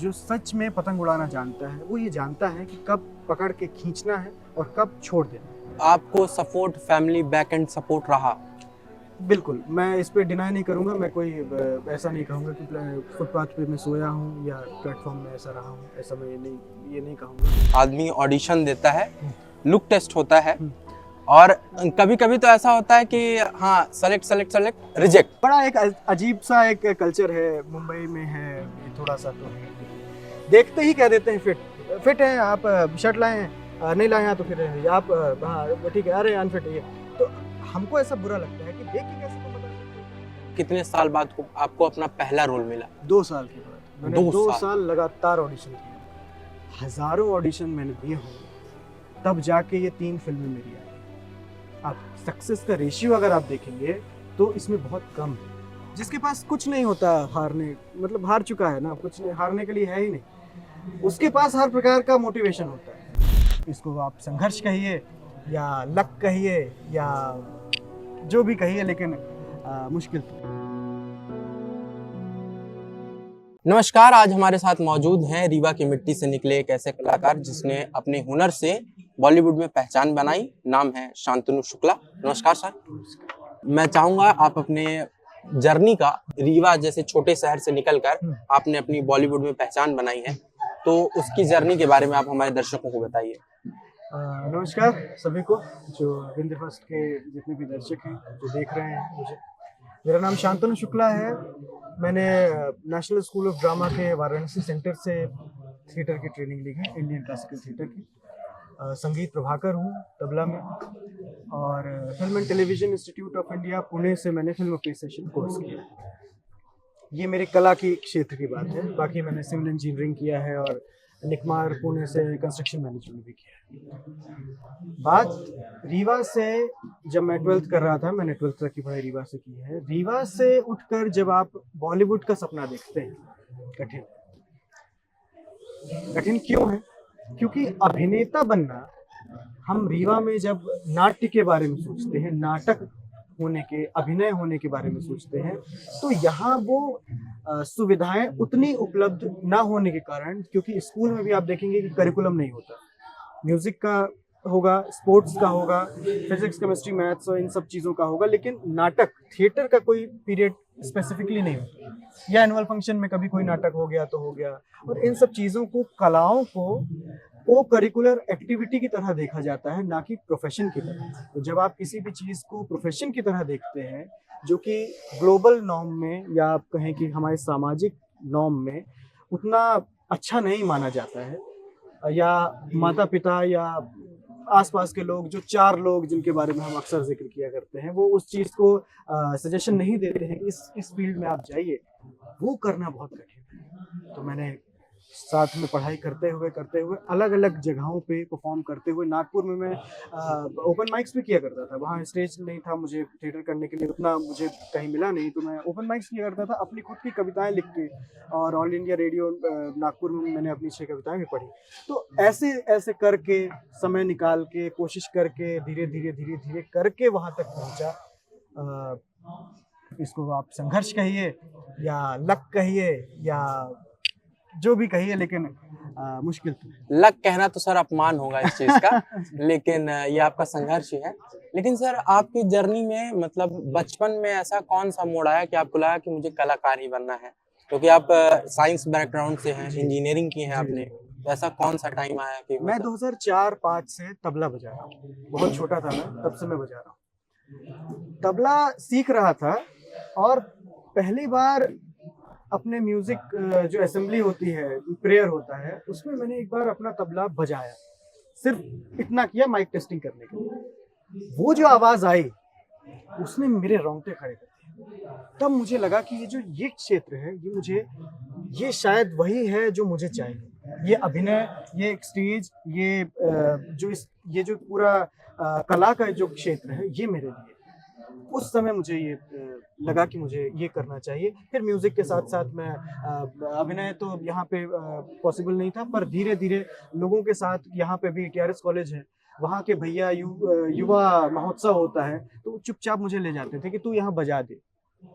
जो सच में पतंग उड़ाना जानता है वो ये जानता है कि कब पकड़ के खींचना है और कब छोड़ देना है। आपको support family back and support रहा? बिल्कुल, मैं इस पे डिनाई नहीं करूँगा। मैं कोई ऐसा नहीं कहूँगा कि फुटपाथ पे मैं सोया हूँ या प्लेटफॉर्म में ऐसा रहा हूँ। ऐसा मैं ये नहीं कहूँगा। आदमी ऑडिशन देता है, लुक टेस्ट होता है और कभी कभी तो ऐसा होता है कि हाँ सेलेक्ट रिजेक्ट। बड़ा एक अजीब सा एक कल्चर है, मुंबई में है ये थोड़ा सा। तो देखते ही कह देते हैं फिट हैं आप, शर्ट लाए हैं, नहीं लाए हैं तो फिर आप हाँ ठीक है, अरे अनफिट है ये। तो हमको ऐसा बुरा लगता है कि देख के कैसे तुम बता सकते हो। कितने साल बाद आपको अपना पहला रोल मिला? 2 साल के बाद मैंने 2 2 साल लगातार ऑडिशन किया। हजारों ऑडिशन मैंने दिए होंगे, तब जाके ये 3 फिल्में मेरी आई। आप सक्सेस का रेशियो अगर आप देखेंगे तो इसमें बहुत कम है। जिसके पास कुछ नहीं होता हारने, मतलब हार चुका है ना, कुछ नहीं, हारने के लिए है ही नहीं, उसके पास हर प्रकार का मोटिवेशन होता है। इसको आप संघर्ष कहिए या लक कहिए या जो भी कहिए, लेकिन मुश्किल तो। नमस्कार, आज हमारे साथ मौजूद हैं रीवा की मिट्टी से निकले एक ऐसे कलाकार जिसने अपने हुनर से बॉलीवुड में पहचान बनाई। नाम है शांतनु शुक्ला। नमस्कार सर। मैं चाहूंगा आप अपने जर्नी का, रीवा जैसे छोटे शहर से निकलकर आपने अपनी बॉलीवुड में पहचान बनाई है, तो उसकी जर्नी के बारे में आप हमारे दर्शकों को बताइए। नमस्कार सभी को, जो विंध्य फर्स्ट के जितने भी दर्शक हैं जो देख रहे हैं मुझे। मेरा नाम शांतनु शुक्ला है। मैंने नेशनल स्कूल ऑफ ड्रामा के वाराणसी सेंटर से थिएटर की ट्रेनिंग ली है, इंडियन क्लासिकल थिएटर की। संगीत प्रभाकर हूँ तबला में, और film and television institute of India Pune से मैंने फिल्म अप्रिसिएशन कोर्स किया। ये मेरी कला की क्षेत्र की बात है। बाकी मैंने सिविल इंजीनियरिंग किया है और निकमार पुणे से कंस्ट्रक्शन मैनेजमेंट भी किया है। बात रीवा से, जब मैं 12th कर रहा था, मैंने 12th तक की पढ़ाई रीवा से की है। रीवा से उठकर जब आप बॉलीवुड का सपना देखते हैं, कठिन क्यों है? क्योंकि अभिनेता बनना, हम रीवा में जब नाट्य के बारे में सोचते हैं, नाटक होने के, अभिनय होने के बारे में सोचते हैं, तो यहाँ वो सुविधाएं उतनी उपलब्ध ना होने के कारण, क्योंकि स्कूल में भी आप देखेंगे कि करिकुलम नहीं होता। म्यूजिक का होगा, स्पोर्ट्स का होगा, फिजिक्स केमिस्ट्री मैथ्स और इन सब चीज़ों का होगा, लेकिन नाटक, थिएटर का कोई पीरियड स्पेसिफिकली नहीं होता। या एनुअल फंक्शन में कभी कोई नाटक हो गया तो हो गया। और इन सब चीज़ों को, कलाओं को करिकुलर एक्टिविटी की तरह देखा जाता है, ना कि प्रोफेशन की तरह। तो जब आप किसी भी चीज़ को प्रोफेशन की तरह देखते हैं, जो कि ग्लोबल नॉर्म में या आप कहें कि हमारे सामाजिक नॉर्म में उतना अच्छा नहीं माना जाता है, या माता पिता या आसपास के लोग, जो 4 लोग जिनके बारे में हम अक्सर जिक्र किया करते हैं, वो उस चीज़ को सजेशन नहीं देते हैं कि इस फील्ड में आप जाइए, वो करना बहुत कठिन है। तो मैंने साथ में पढ़ाई करते हुए अलग अलग जगहों पे परफॉर्म करते हुए, नागपुर में मैं ओपन माइक्स भी किया करता था। वहाँ स्टेज नहीं था, मुझे थिएटर करने के लिए उतना मुझे कहीं मिला नहीं, तो मैं ओपन माइक्स किया करता था अपनी खुद की कविताएं लिख के। और ऑल इंडिया रेडियो नागपुर में मैंने अपनी 6 कविताएं भी पढ़ी। तो ऐसे ऐसे करके, समय निकाल के, कोशिश करके, धीरे धीरे करके वहाँ तक पहुँचा। इसको आप संघर्ष कहिए या लक कहिए या जो भी कहिए, लेकिन मुश्किल तो। लक कहना तो सर अपमान होगा इस चीज का लेकिन ये आपका संघर्ष ही है। लेकिन सर, आपकी जर्नी में मतलब बचपन में ऐसा कौन सा मोड़ आया कि आपको लगा कि मुझे कलाकार ही बनना है? क्योंकि आप साइंस बैकग्राउंड से हैं, इंजीनियरिंग की है आपने, तो ऐसा कौन सा टाइम आया कि मैं 2004-5 से तबला बजा रहा हूँ। बहुत छोटा था मैं, तब से मैं बजा रहा हूँ। तबला सीख रहा था, और पहली बार अपने म्यूजिक जो असेंबली होती है, प्रेयर होता है, उसमें मैंने एक बार अपना तबला बजाया। सिर्फ इतना किया माइक टेस्टिंग करने के लिए। वो जो आवाज आई, उसने मेरे रोंगटे खड़े कर दिए। तब मुझे लगा कि ये क्षेत्र है, ये शायद वही है जो मुझे चाहिए। ये अभिनय, ये एक स्टेज, ये जो पूरा कला का जो क्षेत्र है, ये मेरे लिए। उस समय मुझे ये लगा कि मुझे ये करना चाहिए। फिर म्यूजिक के साथ साथ मैं अभिनय तो यहाँ पे पॉसिबल नहीं था, पर धीरे धीरे लोगों के साथ, यहाँ पे भी TRS कॉलेज है, वहाँ के भैया युवा महोत्सव होता है, तो चुपचाप मुझे ले जाते थे कि तू यहाँ बजा दे।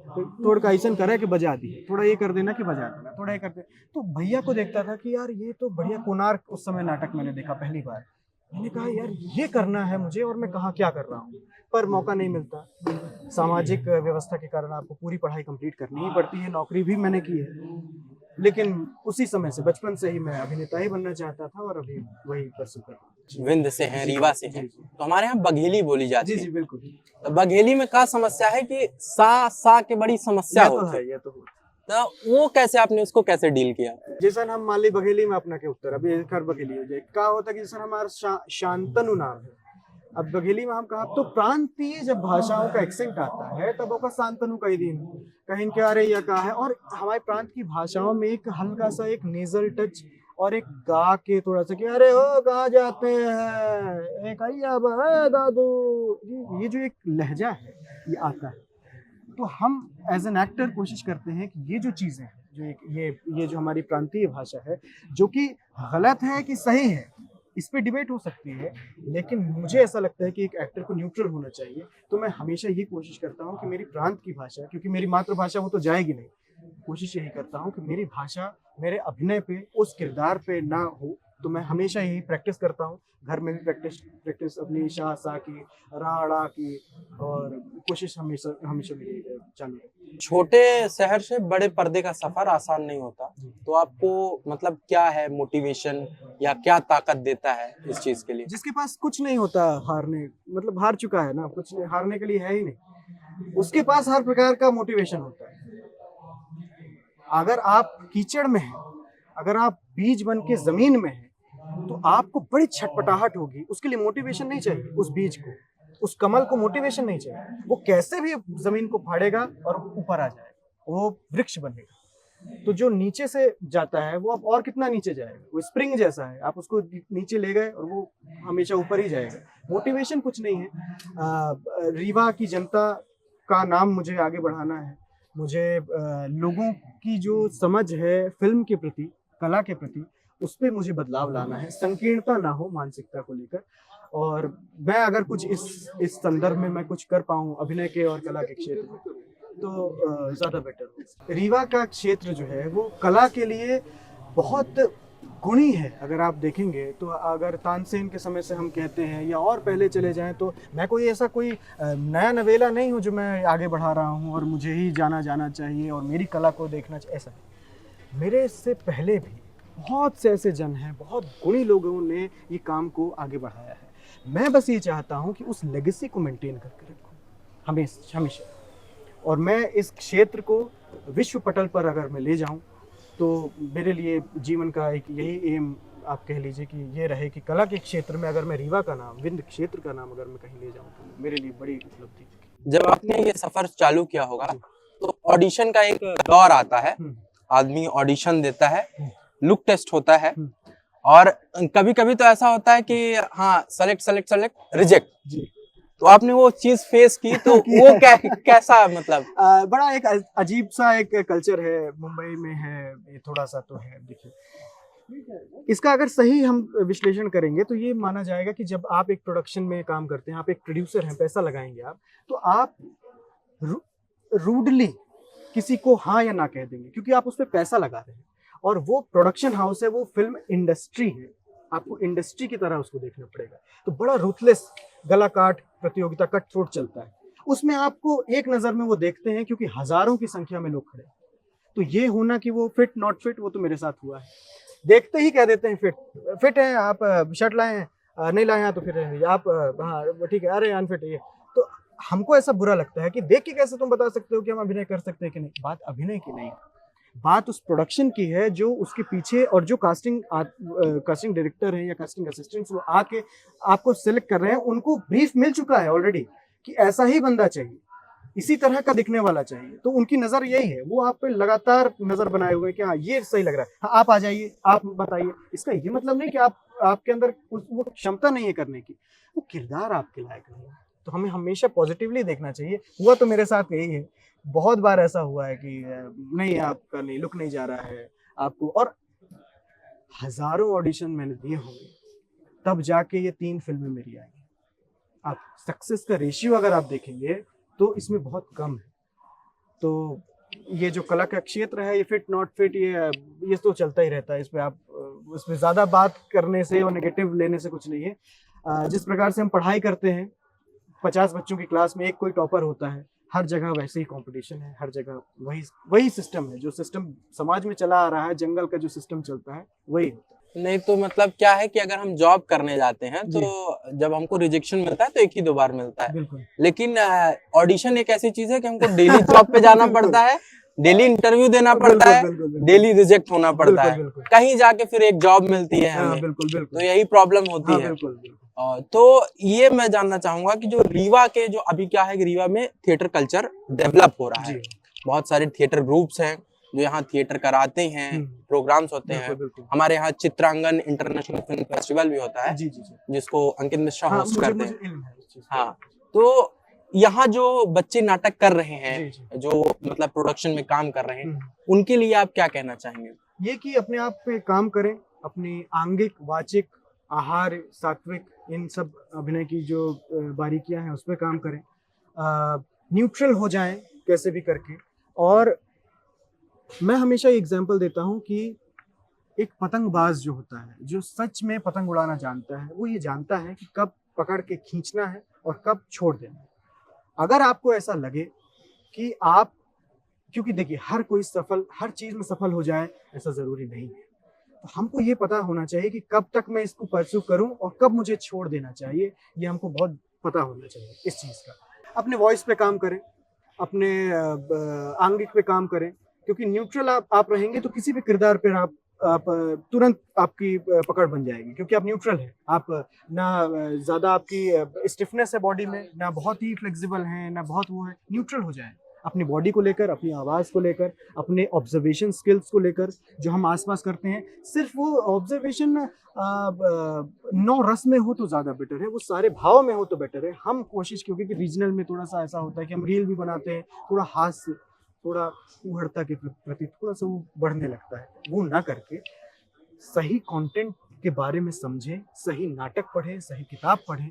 तो थोड़ा का ऐसा करे कि बजा दी, थोड़ा ये कर देना कि बजा देना, थोड़ा ये कर दे। तो भैया को देखता था कि यार ये तो बढ़िया कोणार्क उस समय नाटक मैंने देखा पहली बार। मैंने कहा यार ये करना है मुझे और मैं कहाँ क्या कर रहा हूँ, पर मौका नहीं मिलता। सामाजिक व्यवस्था के कारण आपको पूरी पढ़ाई कंप्लीट करनी ही पड़ती है, नौकरी भी मैंने की है, लेकिन उसी समय से बचपन से ही मैं अभिनेता ही बनना चाहता था और अभी वही परस्यू कर रहा हूँ। विंध्य से हैं, रीवा से हैं, तो हमारे यहाँ बघेली बोली जाती जी है। जी बिल्कुल। तो बघेली में क्या समस्या है कि सा के बड़ी समस्या ये तो होती है, ये तो है। तो वो कैसे आपने उसको कैसे डील किया? जैसा हम मान ली बघेली में अपना के उत्तर अभी खर बघेली हो जाए क्या होता है कि जैसा हमारा शांतनु नाम है, अब बघेली में हम कहा तो प्रांतीय जब भाषाओं का एक्सेंट आता है तब ओका शांतनु कही दिन कहीं क्या अरे या का है। और हमारे प्रांत की भाषाओं में एक हल्का सा एक नेजल टच और एक गा के थोड़ा सा कि अरे हो कहाँ जाते हैं एक अब है दादू, ये जो एक लहजा है ये आता है। तो हम एज एन एक्टर कोशिश करते हैं कि ये जो चीज़ें हैं जो ये जो हमारी प्रांतीय भाषा है जो कि गलत है कि सही है इस पे डिबेट हो सकती है, लेकिन मुझे ऐसा लगता है कि एक एक्टर को न्यूट्रल होना चाहिए। तो मैं हमेशा ये कोशिश करता हूँ कि मेरी प्रांत की भाषा, क्योंकि मेरी मातृभाषा वो तो जाएगी नहीं, कोशिश यही करता हूँ कि मेरी भाषा मेरे अभिनय पे उस किरदार पे ना हो। तो मैं हमेशा यही प्रैक्टिस करता हूँ, घर में भी प्रैक्टिस अपनी शाह सा की राड़ा की, और कोशिश हमेशा हमेशा मेरी चालू है। छोटे शहर से बड़े पर्दे का सफर आसान नहीं होता, तो आपको मतलब क्या है मोटिवेशन या क्या ताकत देता है इस चीज के लिए? जिसके पास कुछ नहीं होता हारने, मतलब हार चुका है ना, कुछ हारने के लिए है ही नहीं, उसके पास हर प्रकार का मोटिवेशन होता है। अगर आप कीचड़ में हैं, अगर आप बीज बन के जमीन में हैं, तो आपको बड़ी छटपटाहट होगी, उसके लिए मोटिवेशन नहीं चाहिए। उस बीज को, उस कमल को मोटिवेशन नहीं चाहिए, वो कैसे भी जमीन को फाड़ेगा और ऊपर आ जाएगा, वो वृक्ष बनेगा। तो जो नीचे से जाता है वो अब और कितना नीचे जाएगा, वो स्प्रिंग जैसा है, आप उसको नीचे ले गए और वो हमेशा ऊपर ही जाएगा। मोटिवेशन कुछ नहीं है। रीवा की जनता का नाम मुझे आगे बढ़ाना है, मुझे लोगों की जो समझ है फिल्म के प्रति, कला के प्रति, उस पर मुझे बदलाव लाना है, संकीर्णता ना हो मानसिकता को लेकर। और मैं अगर कुछ इस संदर्भ में मैं कुछ कर पाऊँ अभिनय के और कला के क्षेत्र में तो ज़्यादा बेटर हो। रीवा का क्षेत्र जो है वो कला के लिए बहुत गुणी है। अगर आप देखेंगे तो अगर तानसेन के समय से हम कहते हैं या और पहले चले जाएं, तो मैं कोई ऐसा कोई नया नवेला नहीं हूँ जो मैं आगे बढ़ा रहा हूँ और मुझे ही जाना चाहिए और मेरी कला को देखना चाहिए, ऐसा नहीं। मेरे से पहले भी बहुत से ऐसे जन हैं, बहुत गुणी लोगों ने ये काम को आगे बढ़ाया है। मैं बस ये चाहता हूँ कि उस लेगेसी को मेंटेन करके रखूँ हमेशा। और मैं इस क्षेत्र को विश्व पटल पर अगर मैं ले जाऊँ तो मेरे लिए जीवन का एक यही एम आप कह लीजिए कि ये रहे कि कला के क्षेत्र में अगर मैं रीवा का नाम, विंध्य क्षेत्र का नाम अगर मैं कहीं ले जाऊँ तो मेरे लिए बड़ी उपलब्धि। जब आपने ये सफर चालू किया होगा तो ऑडिशन का एक दौर आता है, आदमी ऑडिशन देता है, लुक टेस्ट होता है, और कभी कभी तो ऐसा होता है कि हाँ सेलेक्ट रिजेक्ट। तो आपने वो चीज फेस की तो वो कैसा मतलब? बड़ा एक अजीब सा एक कल्चर है, मुंबई में है ये, थोड़ा सा तो है। देखिए इसका अगर सही हम विश्लेषण करेंगे तो ये माना जाएगा कि जब आप एक प्रोडक्शन में काम करते हैं, आप एक प्रोड्यूसर हैं, पैसा लगाएंगे आप, तो आप रूडली किसी को हाँ या ना कह देंगे क्योंकि आप उस पर पैसा लगा रहे हैं। और वो प्रोडक्शन हाउस है, वो फिल्म इंडस्ट्री है, आपको इंडस्ट्री की तरह उसको देखना पड़ेगा। तो बड़ा रूथलेस गला काट प्रतियोगिता कट थ्रोट चलता है, उसमें आपको एक नज़र में वो देखते हैं क्योंकि हजारों की संख्या में लोग खड़े। तो ये होना कि वो फिट नॉट फिट, वो तो मेरे साथ हुआ है। देखते ही कह देते हैं फिट है, आप शर्ट लाए हैं, नहीं लाए हैं तो फिर आप हाँ ठीक है, अरे अनफिट है ये। तो हमको ऐसा बुरा लगता है कि देख के कैसे तुम बता सकते हो कि हम अभिनय कर सकते हैं कि नहीं। बात अभिनय की नहीं, बात उस प्रोडक्शन की है जो उसके पीछे, और जो कास्टिंग डायरेक्टर हैं या कास्टिंग असिस्टेंट्स वो आके आपको सिलेक्ट कर रहे हैं, उनको ब्रीफ मिल चुका है ऑलरेडी कि ऐसा ही बंदा चाहिए, इसी तरह का दिखने वाला चाहिए। तो उनकी नज़र यही है, वो आप पे लगातार नज़र बनाए हुए कि हाँ ये सही लग रहा है, हाँ आप आ जाइए, आप बताइए। इसका ये मतलब नहीं कि आपके अंदर वो क्षमता नहीं है करने की, वो किरदार आपके लायक नहीं है। तो हमें हमेशा पॉजिटिवली देखना चाहिए। हुआ तो मेरे साथ यही है, बहुत बार ऐसा हुआ है कि नहीं आपका नहीं लुक नहीं जा रहा है आपको, और हजारों ऑडिशन मैंने दिए होंगे तब जाके ये 3 फिल्में मेरी आई। आप सक्सेस का रेशियो अगर आप देखेंगे तो इसमें बहुत कम है। तो ये जो कला का क्षेत्र है, ये फिट नॉट फिट, ये तो चलता ही रहता है। इस पे आप उस पे ज़्यादा बात करने से और नेगेटिव लेने से कुछ नहीं है। जिस प्रकार से हम पढ़ाई करते हैं, 50 बच्चों की क्लास में एक कोई टॉपर होता है, हर जगह वैसे ही कंपटीशन है, हर जगह वही सिस्टम है, जो सिस्टम समाज में चला आ रहा है, जंगल का जो सिस्टम चलता है वही होता है। नहीं तो मतलब क्या है कि अगर हम जॉब करने जाते हैं जी। तो जब हमको रिजेक्शन मिलता है तो एक ही 2 बार मिलता है, बिल्कुल लेकिन ऑडिशन एक ऐसी चीज है कि हमको डेली जॉब पे जाना पड़ता है, डेली इंटरव्यू देना पड़ता है, डेली रिजेक्ट होना पड़ता है, बिल्कुल। कहीं जाके फिर एक जॉब मिलती है हाँ, हमें। बिल्कुल तो यही प्रॉब्लम होती हाँ, है। बिल्कुल। तो ये मैं जानना चाहूंगा कि जो रीवा के जो अभी क्या है कि रीवा में थिएटर कल्चर डेवलप हो रहा है, जी। बहुत सारे थिएटर ग्रुप्स हैं जो यहाँ थिएटर कराते हैं, प्रोग्राम्स होते हैं। बिल्कुल। हमारे यहाँ चित्रांगन इंटरनेशनल फिल्म फेस्टिवल भी होता है जी। जिसको अंकित मिश्रा हाँ, होस्ट करते हैं। इल्म है इस चीज़ का। हाँ, तो यहाँ जो बच्चे नाटक कर रहे हैं, जी। जो मतलब प्रोडक्शन में काम कर रहे हैं, हम्म। उनके लिए आप क्या कहना चाहेंगे? ये कि अपने आप पे काम करें, अपनी आंगिक, वाचिक, आहार, सात्विक, इन सब अभिनय की जो बारीकियां हैं उस पर काम करें, न्यूट्रल हो जाएं कैसे भी करके। और मैं हमेशा एग्जांपल देता हूं कि एक पतंगबाज जो होता है, जो सच में पतंग उड़ाना जानता है, वो ये जानता है कि कब पकड़ के खींचना है और कब छोड़ देना है। अगर आपको ऐसा लगे कि आप, क्योंकि देखिए हर चीज में सफल हो जाए ऐसा जरूरी नहीं है, तो हमको ये पता होना चाहिए कि कब तक मैं इसको परस्यू करूं और कब मुझे छोड़ देना चाहिए। ये हमको बहुत पता होना चाहिए इस चीज का। अपने वॉइस पे काम करें, अपने आंगिक पे काम करें, क्योंकि न्यूट्रल आप रहेंगे तो किसी भी किरदार पर आप तुरंत आपकी पकड़ बन जाएगी, क्योंकि आप न्यूट्रल हैं। आप ना ज्यादा आपकी स्टिफनेस है बॉडी में, ना बहुत ही फ्लेक्सिबल है, ना बहुत वो है, न्यूट्रल हो जाए अपनी बॉडी को लेकर, अपनी आवाज़ को लेकर, अपने ऑब्जर्वेशन स्किल्स को लेकर जो हम आसपास करते हैं। सिर्फ वो ऑब्जर्वेशन 9 रस में हो तो ज़्यादा बेटर है, वो सारे भाव में हो तो बेटर है। हम कोशिश, क्योंकि रीजनल में थोड़ा सा ऐसा होता है कि हम रील भी बनाते हैं, थोड़ा हास्य, थोड़ा उहड़ता के प्रति थोड़ा सा वो बढ़ने लगता है। वो ना करके सही कंटेंट के बारे में समझें, सही नाटक पढ़ें, सही किताब पढ़ें।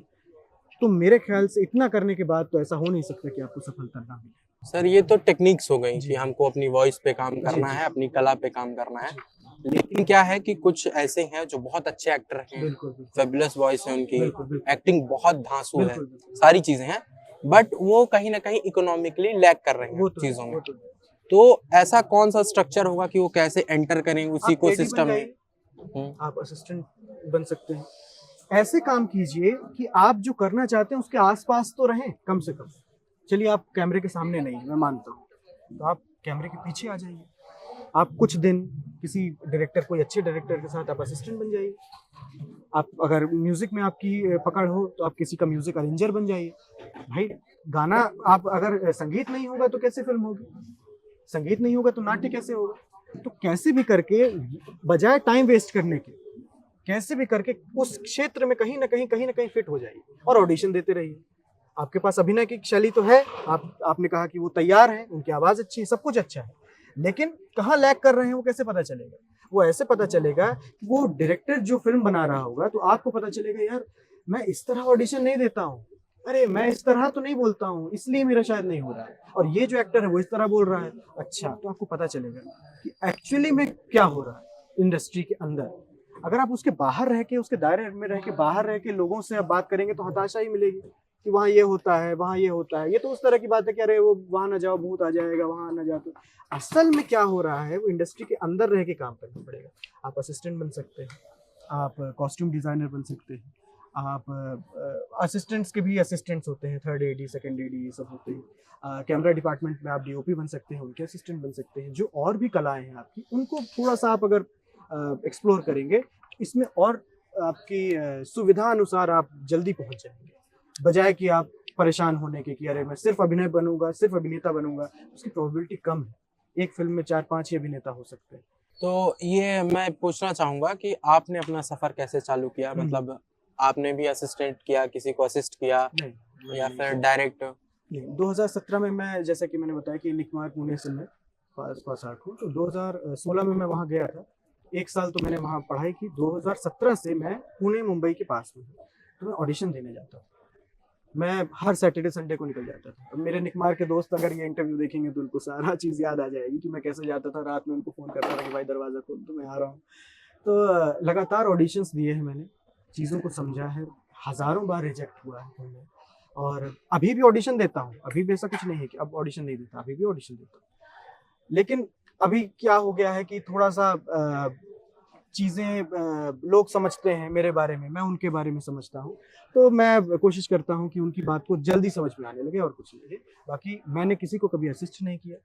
तो मेरे ख्याल से इतना करने के बाद तो ऐसा हो नहीं सकता कि आपको सफलता ना मिले। सर ये तो टेक्निक्स हो गई कि हमको अपनी वॉइस पे काम करना है, अपनी कला पे काम करना है, लेकिन क्या है कि कुछ ऐसे हैं जो बहुत अच्छे एक्टर हैं, फेबुलस वॉइस है उनकी, एक्टिंग बहुत धांसू है, सारी चीजें हैं, बट वो कहीं ना कहीं इकोनॉमिकली लैग कर रहे हैं चीजों में। तो ऐसा कौन सा स्ट्रक्चर होगा कि वो कैसे एंटर करें उसी को सिस्टम में? आप असिस्टेंट बन सकते हैं। ऐसे काम कीजिए कि आप जो करना चाहते हैं उसके आसपास तो रहें कम से कम। चलिए आप कैमरे के सामने नहीं है, मैं मानता हूँ, तो आप कैमरे के पीछे आ जाइए। आप कुछ दिन किसी डायरेक्टर, कोई अच्छे डायरेक्टर के साथ आप असिस्टेंट बन जाइए। आप अगर म्यूजिक में आपकी पकड़ हो तो आप किसी का म्यूजिक अरेंजर बन जाइए। भाई गाना, आप अगर संगीत नहीं होगा तो कैसे फिल्म होगी, संगीत नहीं होगा तो नाट्य कैसे होगा। तो कैसे भी करके, बजाय टाइम वेस्ट करने के, कैसे भी करके उस क्षेत्र में कहीं ना कहीं फिट हो जाइए और ऑडिशन देते रहिए। आपके पास अभिनय की शैली तो है, आपने कहा कि वो तैयार हैं, उनकी आवाज अच्छी है, सब कुछ अच्छा है, लेकिन कहाँ लैग कर रहे हैं वो कैसे पता चलेगा? वो ऐसे पता चलेगा कि वो डायरेक्टर जो फिल्म बना रहा होगा तो आपको पता चलेगा, यार मैं इस तरह ऑडिशन नहीं देता हूँ, अरे मैं इस तरह तो नहीं बोलता हूँ, इसलिए मेरा शायद नहीं हो रहा है, और ये जो एक्टर है वो इस तरह बोल रहा है। अच्छा, तो आपको पता चलेगा कि एक्चुअली में क्या हो रहा है इंडस्ट्री के अंदर। अगर आप उसके बाहर रह के, उसके दायरे में रह के, बाहर रह के लोगों से आप बात करेंगे तो हताशा ही मिलेगी कि वहाँ ये होता है, वहाँ ये होता है। ये तो उस तरह की बात है कि अरे वो वहाँ ना जाओ, भूत आ जाएगा, वहाँ ना जाओ। तो असल में क्या हो रहा है वो इंडस्ट्री के अंदर रह के काम करना पड़ेगा। आप असिस्टेंट बन सकते हैं, आप कॉस्ट्यूम डिज़ाइनर बन सकते हैं, आप असिस्टेंट्स के भी असिस्टेंट्स होते हैं, 3rd AD 2nd AD ये सब होते हैं। कैमरा डिपार्टमेंट में आप DOP बन सकते हैं, उनके असिस्टेंट बन सकते हैं। जो और भी कलाएँ हैं आपकी, उनको थोड़ा सा आप अगर एक्सप्लोर करेंगे, इसमें और आपकी सुविधा अनुसार आप जल्दी पहुंच जाएंगे, बजाय कि आप परेशान होने के कि अरे मैं सिर्फ अभिनय बनूंगा, सिर्फ अभिनेता बनूंगा। उसकी प्रोबेबिलिटी कम है, एक फिल्म में 4-5 ही अभिनेता हो सकते हैं। तो ये मैं पूछना चाहूंगा कि आपने अपना सफर कैसे चालू किया, मतलब आपने भी असिस्टेंट किया, किसी को असिस्ट किया, नहीं, या फिर डायरेक्ट? 2017 में मैं, जैसा कि मैंने बताया कि निकमार पुणे से मैं पास आउट हूँ, तो 2016 में मैं वहाँ गया था। 1 साल तो मैंने वहाँ पढ़ाई की। 2017 से मैं पुणे मुंबई के पास में हूँ, तो मैं ऑडिशन देने जाता हूँ। मैं हर सैटरडे संडे को निकल जाता था। अब मेरे निकमार के दोस्त अगर ये इंटरव्यू देखेंगे तो उनको सारा चीज़ याद आ जाएगी कि मैं कैसे जाता था, रात में उनको फ़ोन करता था कि भाई दरवाज़ा खोल तो मैं आ रहा हूँ। तो लगातार ऑडिशंस दिए हैं मैंने, चीज़ों को समझा है, हज़ारों बार रिजेक्ट हुआ है मैंने, और अभी भी ऑडिशन देता हूँ। अभी भी ऐसा कुछ नहीं है कि अब ऑडिशन नहीं देता, अभी भी ऑडिशन देता हूँ। लेकिन अभी क्या हो गया है कि थोड़ा-सा चीज़ें लोग समझते हैं मेरे बारे में, मैं उनके बारे में समझता हूँ। तो मैं कोशिश करता हूँ कि उनकी बात को जल्दी समझ में आने लगे और कुछ नहीं है। बाकी मैंने किसी को कभी असिस्ट नहीं किया,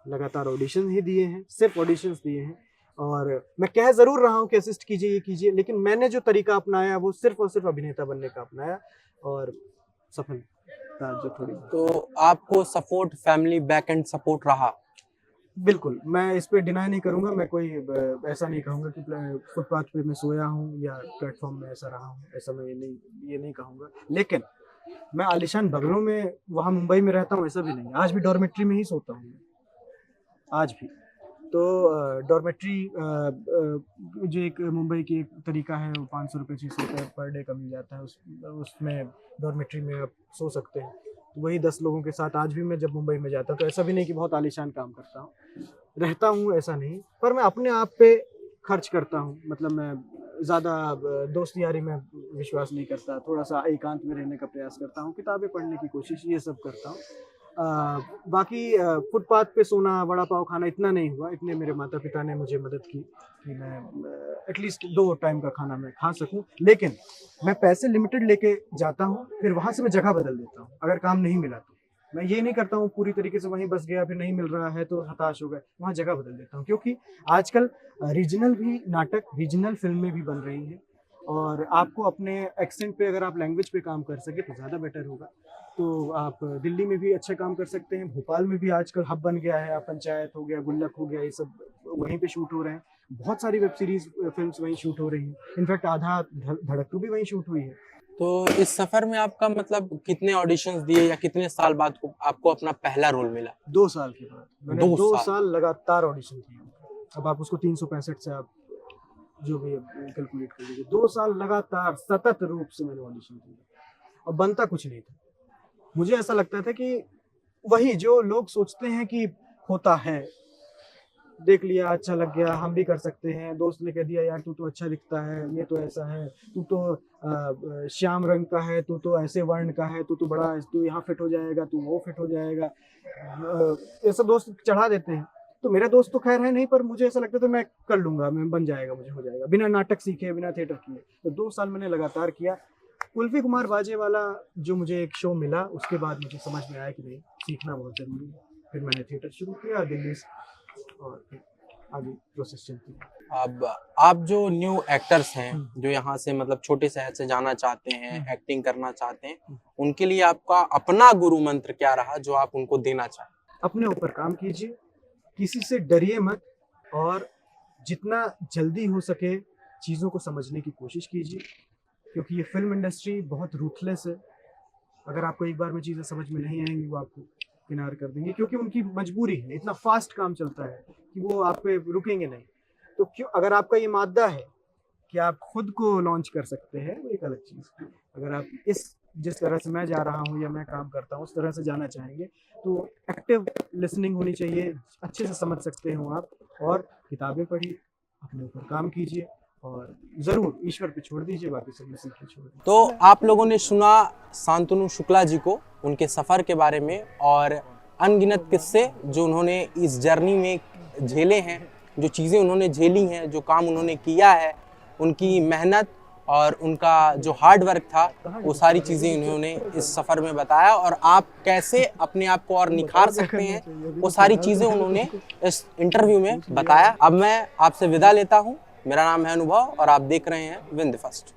लगातार ऑडिशन ही दिए हैं, सिर्फ़ ऑडिशंस दिए हैं, और मैं कह ज़रूर रहा हूँ कि असिस्ट कीजिए, ये कीजिए, लेकिन मैंने जो तरीका अपनाया वो सिर्फ़ और सिर्फ़ अभिनेता बनने का अपनाया, और सफलता जो थोड़ी। तो आपको support, family back and support रहा? बिल्कुल, मैं इस पे डिनाई नहीं करूँगा, मैं कोई ऐसा नहीं कहूँगा कि फुटपाथ पे मैं सोया हूँ या प्लेटफ़ॉर्म में ऐसा रहा हूँ, ऐसा मैं ये नहीं कहूँगा। लेकिन मैं आलीशान बंगलों में वहाँ मुंबई में रहता हूँ, ऐसा भी नहीं है। आज भी डॉर्मेट्री में ही सोता हूँ मैं, आज भी। तो डॉर्मेट्री जो एक मुंबई की एक तरीका है, वो ₹500 ₹600 पर डे का मिल जाता है, उसमें डॉर्मेट्री में आप सो सकते हैं। तो वही 10 लोगों के साथ आज भी मैं जब मुंबई में जाता हूँ, तो ऐसा भी नहीं कि बहुत आलीशान काम करता हूँ, रहता हूँ ऐसा नहीं, पर मैं अपने आप पे खर्च करता हूँ। मतलब मैं ज़्यादा दोस्त यारी में विश्वास नहीं करता, थोड़ा-सा एकांत में रहने का प्रयास करता हूँ, किताबें पढ़ने की कोशिश, ये सब करता हूँ। बाकी फुटपाथ पे सोना, वड़ा पाव खाना इतना नहीं हुआ, इतने मेरे माता-पिता ने मुझे मदद की कि मैं एटलीस्ट 2 टाइम का खाना मैं खा सकूँ। लेकिन मैं पैसे लिमिटेड लेके जाता हूँ, फिर वहाँ से मैं जगह बदल देता हूँ, अगर काम नहीं मिला तो। मैं ये नहीं करता हूँ पूरी तरीके से वहीं बस गया, फिर नहीं मिल रहा है तो हताश हो गए, वहाँ जगह बदल देता हूँ। क्योंकि आजकल रीजनल भी नाटक, रीजनल फ़िल्में भी बन रही हैं, और आपको अपने एक्सेंट पे अगर आप लैंग्वेज पे काम कर सकें तो ज़्यादा बेटर होगा। तो आप दिल्ली में भी अच्छा काम कर सकते हैं, भोपाल में भी आजकल हब बन गया है, पंचायत हो गया, गुल्लक हो गया, ये सब वहीं पे शूट हो रहे हैं। बहुत सारी वेब सीरीज़, फ़िल्म्स वहीं शूट हो रही हैं। इनफैक्ट आधा धड़क 2 भी वहीं शूट हुई है। तो इस सफर में आपका मतलब कितने ऑडिशंस दिए या कितने साल बाद आपको अपना पहला रोल मिला? 2 साल के बाद मैंने 2 2 साल। साल लगातार ऑडिशन किए। अब आप उसको 365 से आप जो भी कैलकुलेट कर लीजिए, 2 साल लगातार सतत रूप से मैंने ऑडिशन किया, और बनता कुछ नहीं था। मुझे ऐसा लगता था कि वही जो लोग सोचते हैं कि होता है, देख लिया, अच्छा लग गया, हम भी कर सकते हैं, दोस्त ने कह दिया यार तू तो अच्छा दिखता है, ये तो ऐसा है, तू तो श्याम रंग का है, तू तो ऐसे वर्ण का है, तू तो बड़ा, तू यहाँ फिट हो जाएगा, तू वो फिट हो जाएगा, ऐसा दोस्त चढ़ा देते हैं। तो मेरे दोस्त तो खैर है नहीं, पर मुझे ऐसा लगता था मैं कर लूँगा, मैं बन जाएगा, मुझे हो जाएगा, बिना नाटक सीखे, बिना थिएटर किए। तो 2 साल मैंने लगातार किया। कुल्फी कुमार बाजे वाला जो मुझे एक शो मिला, उसके बाद मुझे समझ में आया कि नहीं, सीखना बहुत ज़रूरी है। फिर मैंने थिएटर शुरू किया दिल्ली से, और फिर आगे प्रोसेस चलती है। अब आप जो न्यू एक्टर्स हैं, जो यहाँ से मतलब छोटे शहर से जाना चाहते हैं, एक्टिंग करना चाहते हैं, उनके लिए आपका अपना गुरु मंत्र क्या रहा जो आप उनको देना चाहें? अपने ऊपर काम कीजिए, किसी से डरिए मत, और जितना जल्दी हो सके चीज़ों को समझने की कोशिश कीजिए, क्योंकि ये फ़िल्म इंडस्ट्री बहुत रूथलेस है। अगर आपको एक बार में चीज़ें समझ में नहीं आएँगी, वो आपको किनार कर देंगे, क्योंकि उनकी मजबूरी है, इतना फास्ट काम चलता है कि वो आप पे रुकेंगे नहीं। तो क्यों, अगर आपका ये मादा है कि आप खुद को लॉन्च कर सकते हैं, वो एक अलग चीज़ है। अगर आप जिस तरह से मैं जा रहा हूँ या मैं काम करता हूँ, उस तरह से जाना चाहेंगे, तो एक्टिव लिसनिंग होनी चाहिए, अच्छे से समझ सकते हो आप, और किताबें पढ़िए, अपने ऊपर काम कीजिए, और ज़रूर ईश्वर पे छोड़ दीजिए, बाकी सब नसीब पे छोड़ दीजिए। तो आप लोगों ने सुना शांतनु शुक्ला जी को, उनके सफ़र के बारे में, और अनगिनत किस्से जो उन्होंने इस जर्नी में झेले हैं, जो चीज़ें उन्होंने झेली हैं, जो काम उन्होंने किया है, उनकी मेहनत और उनका जो हार्ड वर्क था, वो सारी चीज़ें उन्होंने इस सफ़र में बताया, और आप कैसे अपने आप को और निखार सकते हैं, वो सारी चीज़ें उन्होंने इस इंटरव्यू में बताया। अब मैं आपसे विदा लेता हूँ। मेरा नाम है अनुभव, और आप देख रहे हैं विन द फर्स्ट।